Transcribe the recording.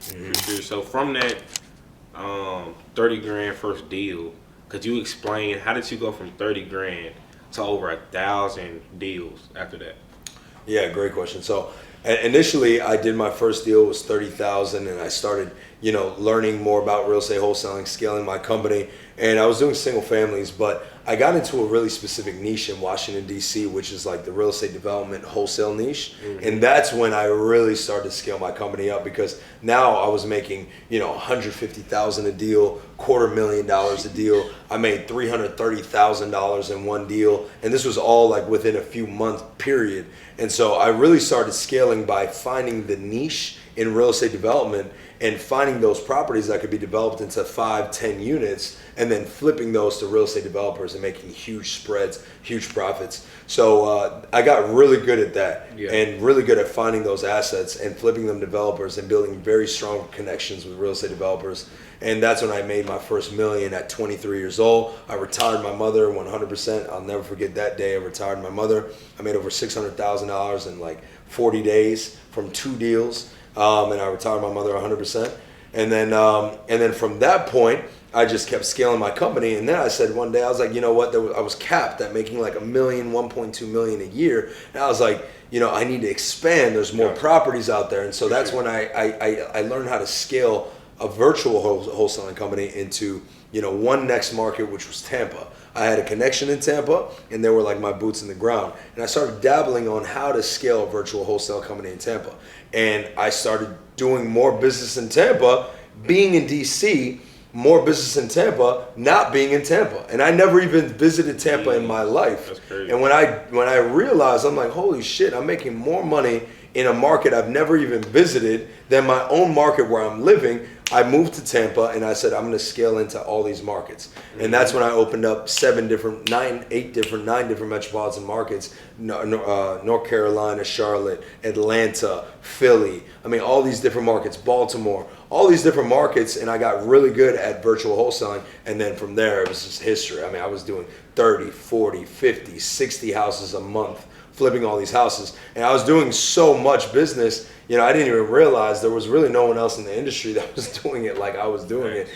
For sure. So from that 30 grand first deal, could you explain how did you go from 30 grand to over 1,000 deals after that? Yeah, great question. So initially, I did my first deal was 30,000, and I started, learning more about real estate wholesaling, scaling my company, and I was doing single families, but I got into a really specific niche in Washington D.C., which is like the real estate development wholesale niche, and that's when I really started to scale my company up because now I was making 150,000 a deal, $250,000 a deal. I made $330,000 in one deal, and this was all like within a few month period. And so I really started scaling by finding the niche in real estate development and finding those properties that could be developed into 5, 10 units and then flipping those to real estate developers and making huge spreads, huge profits. So I got really good at that and really good at finding those assets and flipping them to developers and building very strong connections with real estate developers. And that's when I made my first million at 23 years old. I retired my mother 100%. I'll never forget that day I retired my mother. I made over $600,000 in like 40 days from 2 deals. And I retired my mother 100%. And then from that point, I just kept scaling my company. And then I said one day, I was like, you know what? I was capped at making like $1 million, 1.2 million a year. And I was like, I need to expand. There's more properties out there. And so that's when I learned how to scale a virtual wholesaling company into one next market, which was Tampa. I had a connection in Tampa, and they were like my boots in the ground. And I started dabbling on how to scale a virtual wholesale company in Tampa. And I started doing more business in Tampa, being in DC, more business in Tampa, not being in Tampa. And I never even visited Tampa in my life. That's crazy. And when I realized, I'm like, holy shit, I'm making more money in a market I've never even visited than my own market where I'm living. I moved to Tampa and I said, I'm going to scale into all these markets. And that's when I opened up 9 different metropolitan markets, North Carolina, Charlotte, Atlanta, Philly. I mean, all these different markets, Baltimore, all these different markets. And I got really good at virtual wholesaling. And then from there, it was just history. I mean, I was doing 30, 40, 50, 60 houses a month, flipping all these houses. And I was doing so much business, I didn't even realize there was really no one else in the industry that was doing it like I was doing it.